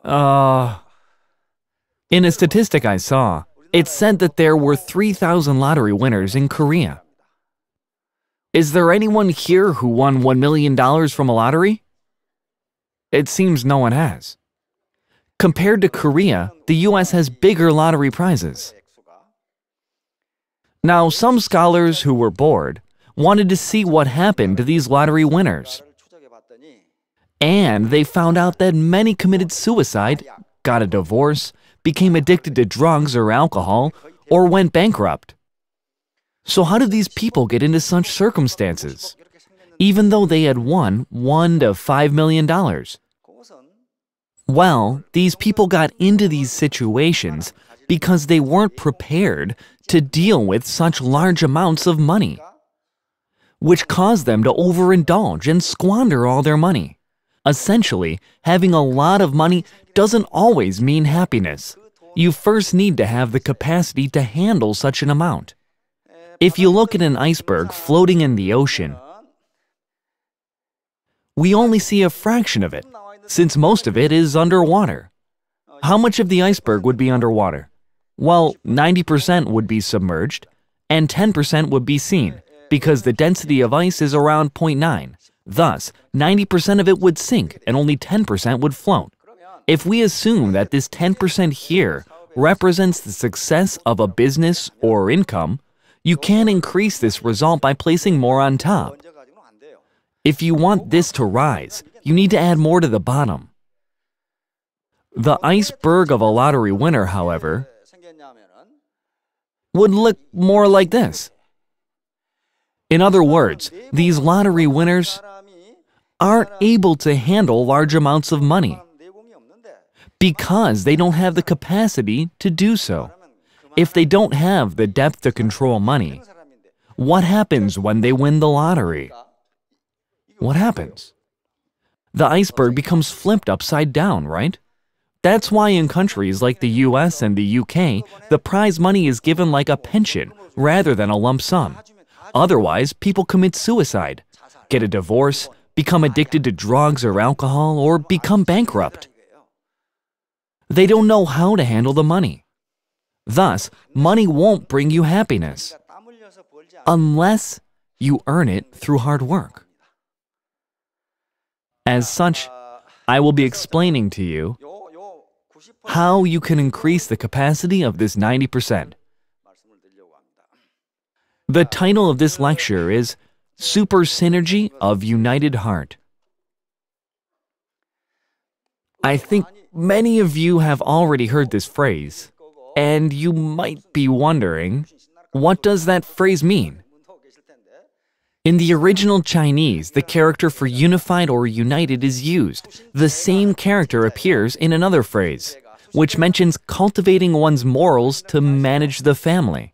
In a statistic I saw, it said that there were 3,000 lottery winners in Korea. Is there anyone here who won $1 million from a lottery? It seems no one has. Compared to Korea, the US has bigger lottery prizes. Now, some scholars who were bored wanted to see what happened to these lottery winners. And they found out that many committed suicide, got a divorce, became addicted to drugs or alcohol, or went bankrupt. So how did these people get into such circumstances, even though they had won $1 to $5 million? Well, these people got into these situations because they weren't prepared to deal with such large amounts of money, which caused them to overindulge and squander all their money. Essentially, having a lot of money doesn't always mean happiness. You first need to have the capacity to handle such an amount. If you look at an iceberg floating in the ocean, we only see a fraction of it, since most of it is underwater. How much of the iceberg would be underwater? Well, 90% would be submerged, and 10% would be seen, because the density of ice is around 0.9. Thus, 90% of it would sink and only 10% would float. If we assume that this 10% here represents the success of a business or income, you can increase this result by placing more on top. If you want this to rise, you need to add more to the bottom. The iceberg of a lottery winner, however, would look more like this. In other words, these lottery winners aren't able to handle large amounts of money because they don't have the capacity to do so. If they don't have the depth to control money, what happens when they win the lottery? What happens? The iceberg becomes flipped upside down, right? That's why in countries like the US and the UK, the prize money is given like a pension rather than a lump sum. Otherwise, people commit suicide, get a divorce, become addicted to drugs or alcohol, or become bankrupt. They don't know how to handle the money. Thus, money won't bring you happiness unless you earn it through hard work. As such, I will be explaining to you how you can increase the capacity of this 90%. The title of this lecture is Super Synergy of United Heart. I think many of you have already heard this phrase, and you might be wondering, what does that phrase mean? In the original Chinese, the character for unified or united is used. The same character appears in another phrase, which mentions cultivating one's morals to manage the family.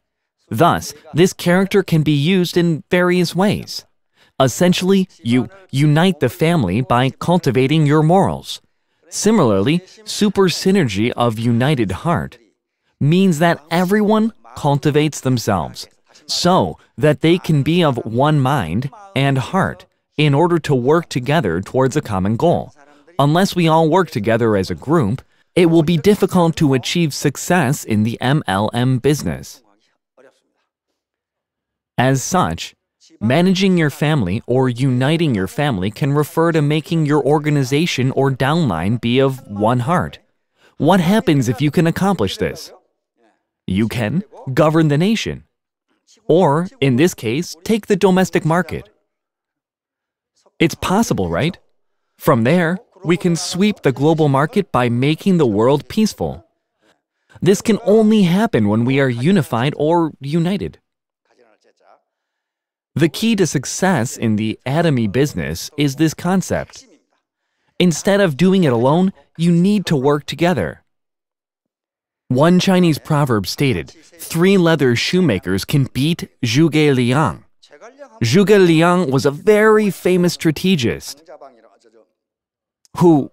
Thus, this character can be used in various ways. Essentially, you unite the family by cultivating your morals. Similarly, super synergy of united heart means that everyone cultivates themselves so that they can be of one mind and heart in order to work together towards a common goal. Unless we all work together as a group, it will be difficult to achieve success in the MLM business. As such, managing your family or uniting your family can refer to making your organization or downline be of one heart. What happens if you can accomplish this? You can govern the nation, or, in this case, take the domestic market. It's possible, right? From there, we can sweep the global market by making the world peaceful. This can only happen when we are unified or united. The key to success in the Atomy business is this concept. Instead of doing it alone, you need to work together. One Chinese proverb stated, 3 leather shoemakers can beat Zhuge Liang. Zhuge Liang was a very famous strategist who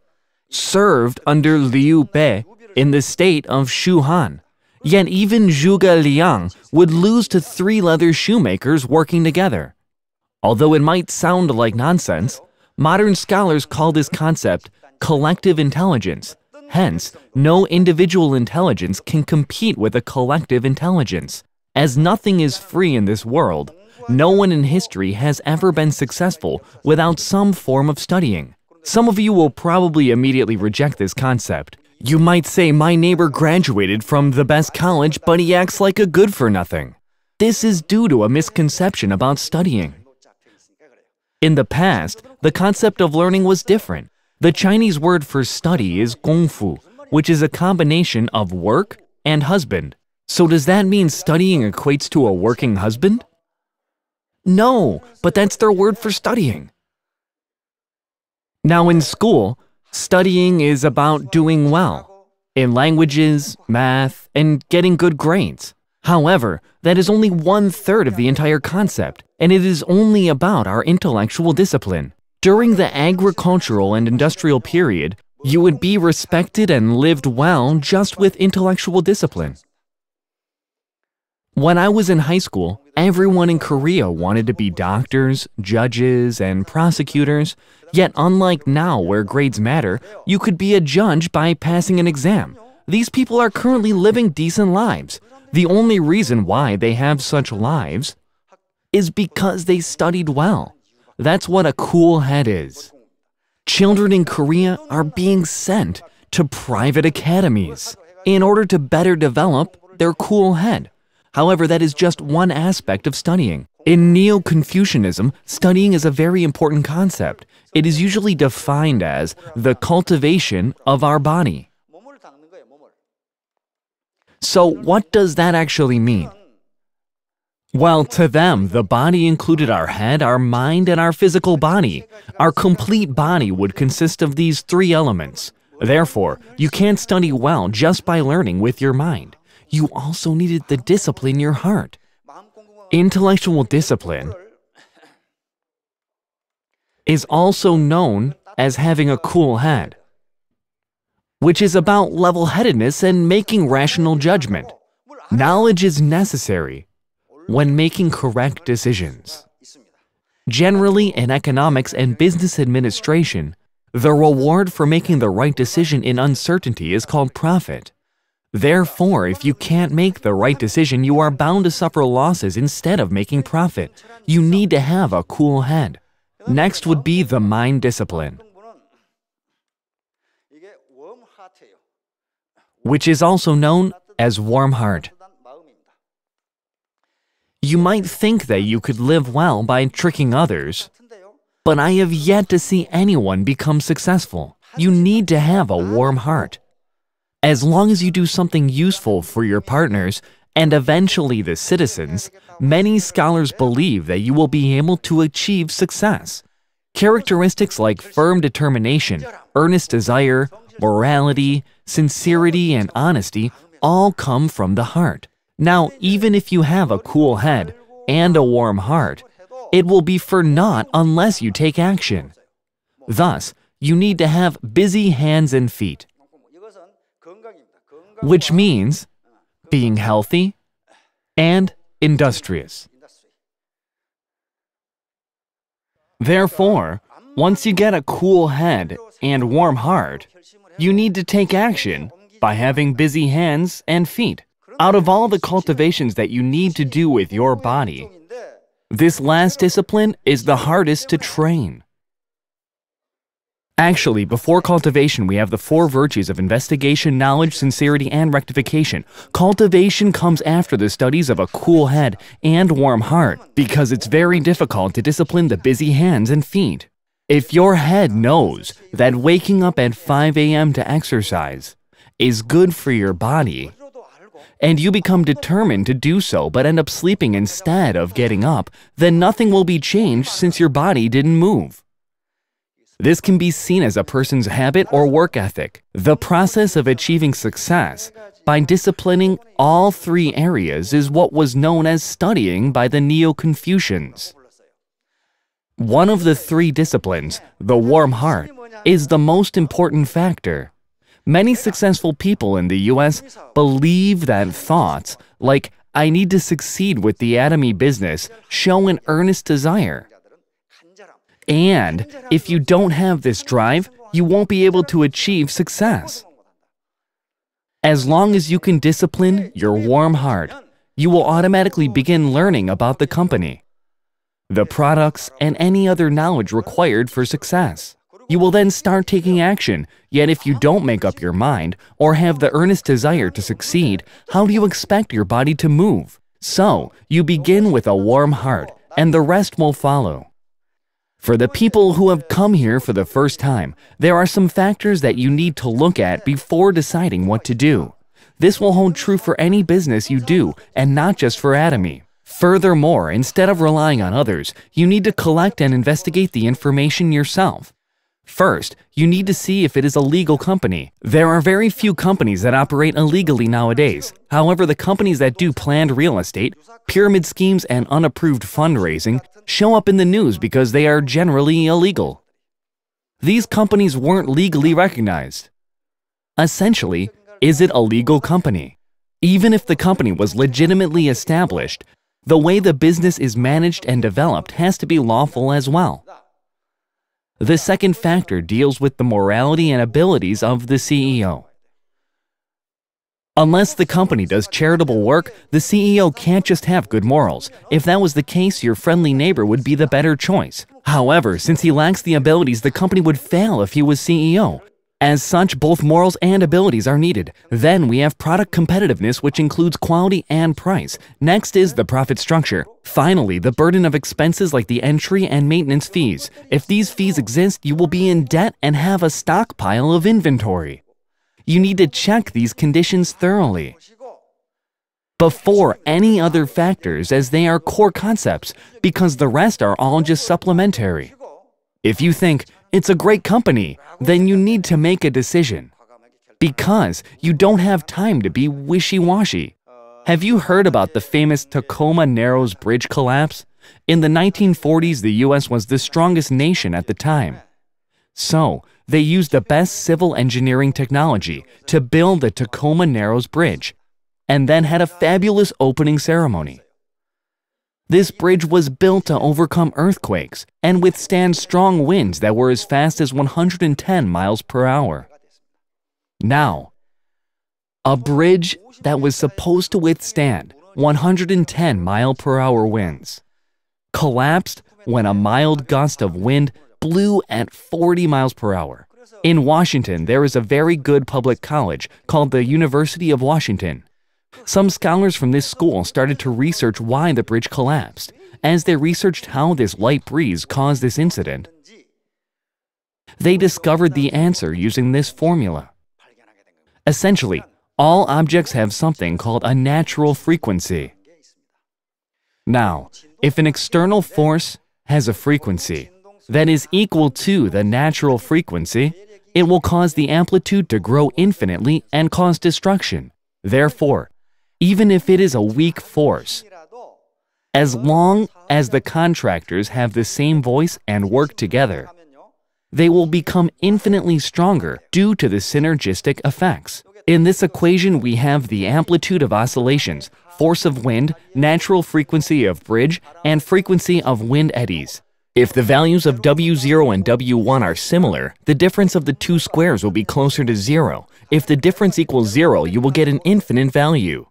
served under Liu Bei in the state of Shuhan. Yet even Zhuge Liang would lose to 3 leather shoemakers working together. Although it might sound like nonsense, modern scholars call this concept collective intelligence, Hence, no individual intelligence can compete with a collective intelligence. As nothing is free in this world, no one in history has ever been successful without some form of studying. Some of you will probably immediately reject this concept. You might say, my neighbor graduated from the best college, but he acts like a good-for-nothing. This is due to a misconception about studying. In the past, the concept of learning was different. The Chinese word for study is gongfu, which is a combination of work and husband. So does that mean studying equates to a working husband? No, but that's their word for studying. Now in school, studying is about doing well in languages, math, and getting good grades. However, that is only 1/3 of the entire concept, and it is only about our intellectual discipline. During the agricultural and industrial period, you would be respected and lived well just with intellectual discipline. When I was in high school, everyone in Korea wanted to be doctors, judges, and prosecutors. Yet unlike now where grades matter, you could be a judge by passing an exam. These people are currently living decent lives. The only reason why they have such lives is because they studied well. That's what a cool head is. Children in Korea are being sent to private academies in order to better develop their cool head. However, that is just one aspect of studying. In Neo-Confucianism, studying is a very important concept. It is usually defined as the cultivation of our body. So what does that actually mean? Well, to them, the body included our head, our mind, and our physical body. Our complete body would consist of these 3 elements. Therefore, you can't study well just by learning with your mind. You also needed the discipline in your heart. Intellectual discipline is also known as having a cool head, which is about level-headedness and making rational judgment. Knowledge is necessary when making correct decisions. Generally, in economics and business administration, the reward for making the right decision in uncertainty is called profit. Therefore, if you can't make the right decision, you are bound to suffer losses instead of making profit. You need to have a cool head. Next would be the mind discipline, which is also known as warm heart. You might think that you could live well by tricking others, but I have yet to see anyone become successful. You need to have a warm heart. As long as you do something useful for your partners and eventually the citizens, many scholars believe that you will be able to achieve success. Characteristics like firm determination, earnest desire, morality, sincerity, and honesty all come from the heart. Now, even if you have a cool head and a warm heart, it will be for naught unless you take action. Thus, you need to have busy hands and feet, which means being healthy and industrious. Therefore, once you get a cool head and warm heart, you need to take action by having busy hands and feet. Out of all the cultivations that you need to do with your body, this last discipline is the hardest to train. Actually, before cultivation, we have the 4 virtues of investigation, knowledge, sincerity, and rectification. Cultivation comes after the studies of a cool head and warm heart, because it's very difficult to discipline the busy hands and feet. If your head knows that waking up at 5 a.m. to exercise is good for your body, and you become determined to do so but end up sleeping instead of getting up, then nothing will be changed since your body didn't move. This can be seen as a person's habit or work ethic. The process of achieving success by disciplining all 3 areas is what was known as studying by the Neo-Confucians. One of the 3 disciplines, the warm heart, is the most important factor. Many successful people in the US believe that thoughts like, I need to succeed with the Atomy business, show an earnest desire. And if you don't have this drive, you won't be able to achieve success. As long as you can discipline your warm heart, you will automatically begin learning about the company, the products, and any other knowledge required for success. You will then start taking action, yet if you don't make up your mind or have the earnest desire to succeed, how do you expect your body to move? So, you begin with a warm heart, and the rest will follow. For the people who have come here for the first time, there are some factors that you need to look at before deciding what to do. This will hold true for any business you do, and not just for Atomy. Furthermore, instead of relying on others, you need to collect and investigate the information yourself. First, you need to see if it is a legal company. There are very few companies that operate illegally nowadays. However, the companies that do planned real estate, pyramid schemes, and unapproved fundraising show up in the news because they are generally illegal. These companies weren't legally recognized. Essentially, is it a legal company? Even if the company was legitimately established, the way the business is managed and developed has to be lawful as well. The second factor deals with the morality and abilities of the CEO. Unless the company does charitable work, the CEO can't just have good morals. If that was the case, your friendly neighbor would be the better choice. However, since he lacks the abilities, the company would fail if he was CEO. As such, both morals and abilities are needed. Then we have product competitiveness, which includes quality and price. Next is the profit structure. Finally, the burden of expenses like the entry and maintenance fees. If these fees exist, you will be in debt and have a stockpile of inventory. You need to check these conditions thoroughly before any other factors, as they are core concepts, because the rest are all just supplementary. If you think, it's a great company, then you need to make a decision, because you don't have time to be wishy-washy. Have you heard about the famous Tacoma Narrows Bridge collapse? In the 1940s, the US was the strongest nation at the time. So, they used the best civil engineering technology to build the Tacoma Narrows Bridge, and then had a fabulous opening ceremony. This bridge was built to overcome earthquakes and withstand strong winds that were as fast as 110 miles per hour. Now, a bridge that was supposed to withstand 110 mile per hour winds collapsed when a mild gust of wind blew at 40 miles per hour. In Washington, there is a very good public college called the University of Washington. Some scholars from this school started to research why the bridge collapsed. As they researched how this light breeze caused this incident, they discovered the answer using this formula. Essentially, all objects have something called a natural frequency. Now, if an external force has a frequency that is equal to the natural frequency, it will cause the amplitude to grow infinitely and cause destruction. Therefore, even if it is a weak force, as long as the contractors have the same voice and work together, they will become infinitely stronger due to the synergistic effects. In this equation, we have the amplitude of oscillations, force of wind, natural frequency of bridge, and frequency of wind eddies. If the values of W0 and W1 are similar, the difference of the two squares will be closer to 0. If the difference equals 0, you will get an infinite value.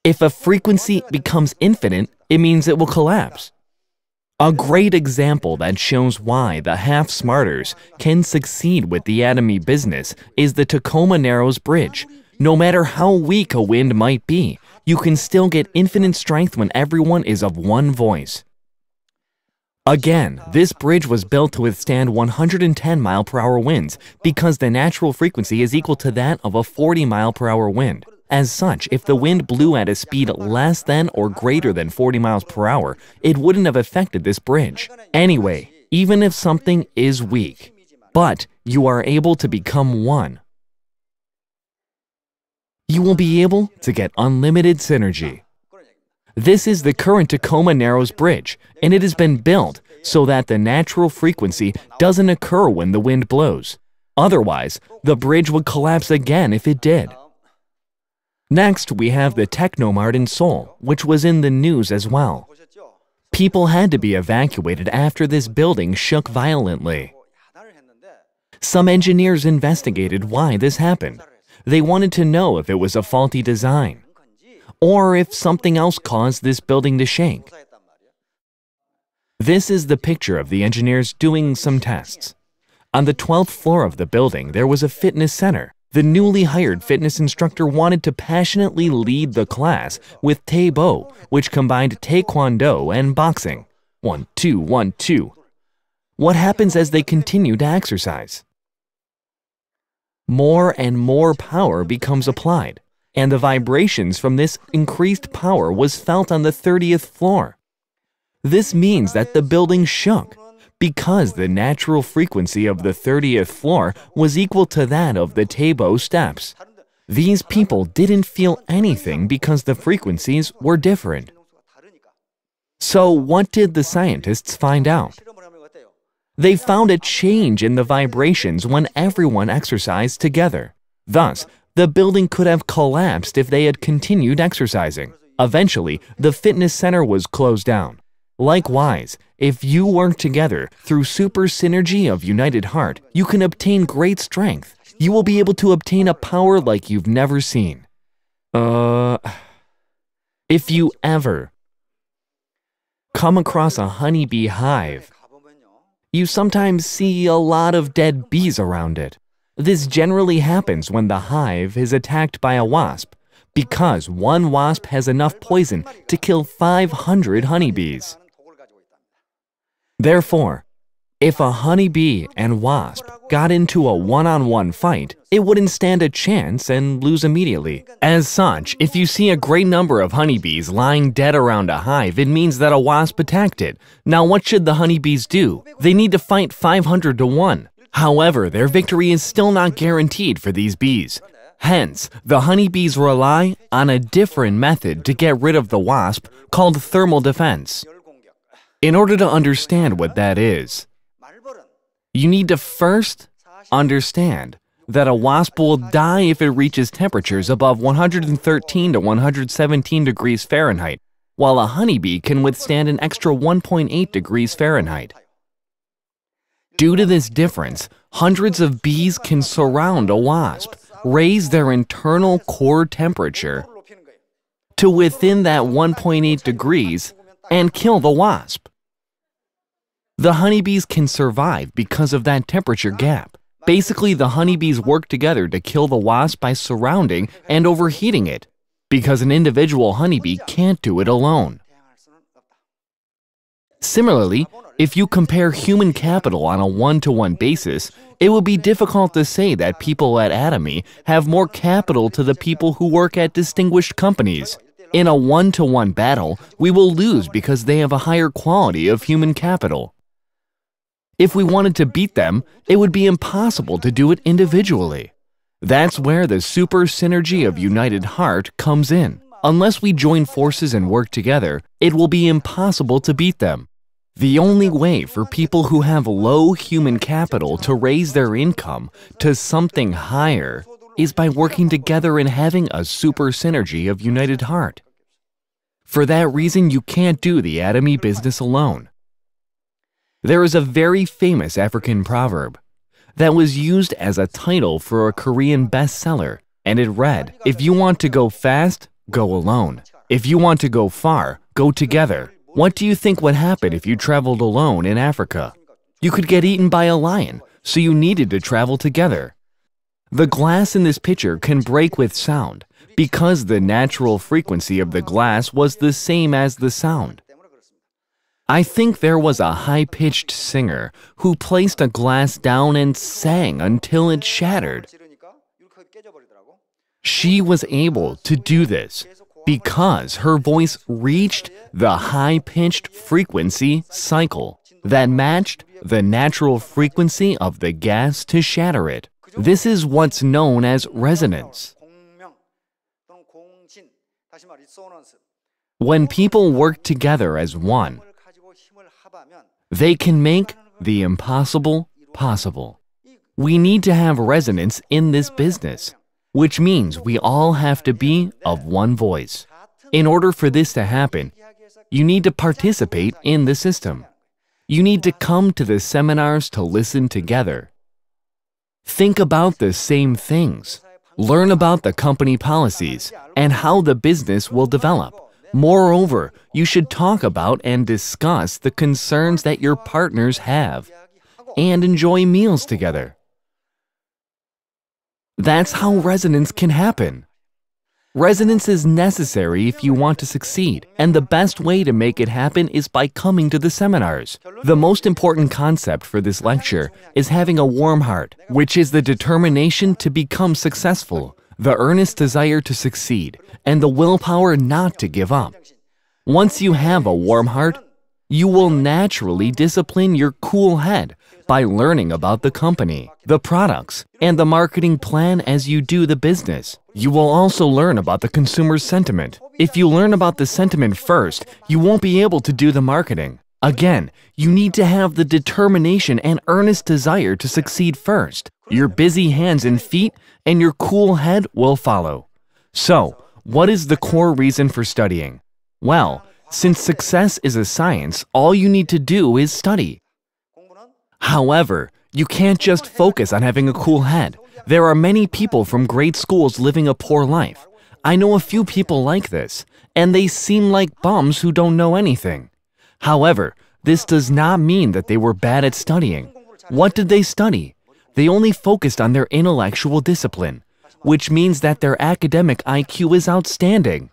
If a frequency becomes infinite, it means it will collapse. A great example that shows why the half-smarters can succeed with the Atomy business is the Tacoma Narrows Bridge. No matter how weak a wind might be, you can still get infinite strength when everyone is of one voice. Again, this bridge was built to withstand 110 mile per hour winds because the natural frequency is equal to that of a 40 mile per hour wind. As such, if the wind blew at a speed less than or greater than 40 miles per hour, it wouldn't have affected this bridge. Anyway, even if something is weak, but you are able to become one, you will be able to get unlimited synergy. This is the current Tacoma Narrows Bridge, and it has been built so that the natural frequency doesn't occur when the wind blows. Otherwise, the bridge would collapse again if it did. Next, we have the Technomart in Seoul, which was in the news as well. People had to be evacuated after this building shook violently. Some engineers investigated why this happened. They wanted to know if it was a faulty design, or if something else caused this building to shake. This is the picture of the engineers doing some tests. On the 12th floor of the building, there was a fitness center. The newly hired fitness instructor wanted to passionately lead the class with Taebo, which combined Taekwondo and boxing. 1, 2, 1, 2. What happens as they continue to exercise? More and more power becomes applied, and the vibrations from this increased power was felt on the 30th floor. This means that the building shook, because the natural frequency of the 30th floor was equal to that of the Taebo steps. These people didn't feel anything because the frequencies were different. So what did the scientists find out? They found a change in the vibrations when everyone exercised together. Thus, the building could have collapsed if they had continued exercising. Eventually, the fitness center was closed down. Likewise, if you work together through super synergy of united heart, you can obtain great strength. You will be able to obtain a power like you've never seen. If you ever come across a honeybee hive, you sometimes see a lot of dead bees around it. This generally happens when the hive is attacked by a wasp, because one wasp has enough poison to kill 500 honeybees. Therefore, if a honeybee and wasp got into a one-on-one fight, it wouldn't stand a chance and lose immediately. As such, if you see a great number of honeybees lying dead around a hive, it means that a wasp attacked it. Now, what should the honeybees do? They need to fight 500 to 1. However, their victory is still not guaranteed for these bees. Hence, the honeybees rely on a different method to get rid of the wasp called thermal defense. In order to understand what that is, you need to first understand that a wasp will die if it reaches temperatures above 113 to 117 degrees Fahrenheit, while a honeybee can withstand an extra 1.8 degrees Fahrenheit. Due to this difference, hundreds of bees can surround a wasp, raise their internal core temperature to within that 1.8 degrees, and kill the wasp. The honeybees can survive because of that temperature gap. Basically, the honeybees work together to kill the wasp by surrounding and overheating it, because an individual honeybee can't do it alone. Similarly, if you compare human capital on a one-to-one basis, it would be difficult to say that people at Atomy have more capital to the people who work at distinguished companies. In a one-to-one battle, we will lose because they have a higher quality of human capital. If we wanted to beat them, it would be impossible to do it individually. That's where the super synergy of united heart comes in. Unless we join forces and work together, it will be impossible to beat them. The only way for people who have low human capital to raise their income to something higher is by working together and having a super synergy of united heart. For that reason, you can't do the Atomy business alone. There is a very famous African proverb that was used as a title for a Korean bestseller, and it read, "If you want to go fast, go alone. If you want to go far, go together." What do you think would happen if you traveled alone in Africa? You could get eaten by a lion, so you needed to travel together. The glass in this picture can break with sound because the natural frequency of the glass was the same as the sound. I think there was a high-pitched singer who placed a glass down and sang until it shattered. She was able to do this because her voice reached the high-pitched frequency cycle that matched the natural frequency of the gas to shatter it. This is what's known as resonance. When people work together as one, they can make the impossible possible. We need to have resonance in this business, which means we all have to be of one voice. In order for this to happen, you need to participate in the system. You need to come to the seminars to listen together. Think about the same things. Learn about the company policies and how the business will develop. Moreover, you should talk about and discuss the concerns that your partners have and enjoy meals together. That's how resonance can happen. Resonance is necessary if you want to succeed, and the best way to make it happen is by coming to the seminars. The most important concept for this lecture is having a warm heart, which is the determination to become successful, the earnest desire to succeed, and the willpower not to give up. Once you have a warm heart, you will naturally discipline your cool head by learning about the company, the products, and the marketing plan as you do the business. You will also learn about the consumer's sentiment. If you learn about the sentiment first, you won't be able to do the marketing. Again, you need to have the determination and earnest desire to succeed first. Your busy hands and feet and your cool head will follow. So, what is the core reason for studying? Well, since success is a science, all you need to do is study. However, you can't just focus on having a cool head. There are many people from great schools living a poor life. I know a few people like this, and they seem like bums who don't know anything. However, this does not mean that they were bad at studying. What did they study? They only focused on their intellectual discipline, which means that their academic IQ is outstanding.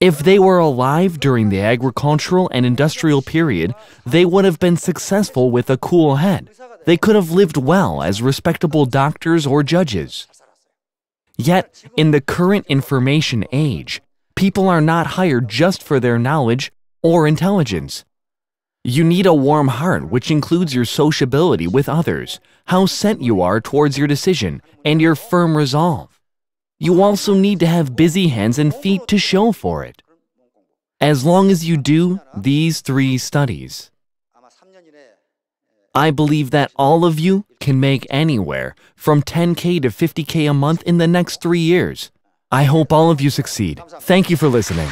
If they were alive during the agricultural and industrial period, they would have been successful with a cool head. They could have lived well as respectable doctors or judges. Yet, in the current information age, people are not hired just for their knowledge or intelligence. You need a warm heart, which includes your sociability with others, how set you are towards your decision, and your firm resolve. You also need to have busy hands and feet to show for it. As long as you do these 3 studies, I believe that all of you can make anywhere from 10K to 50K a month in the next 3 years. I hope all of you succeed. Thank you for listening.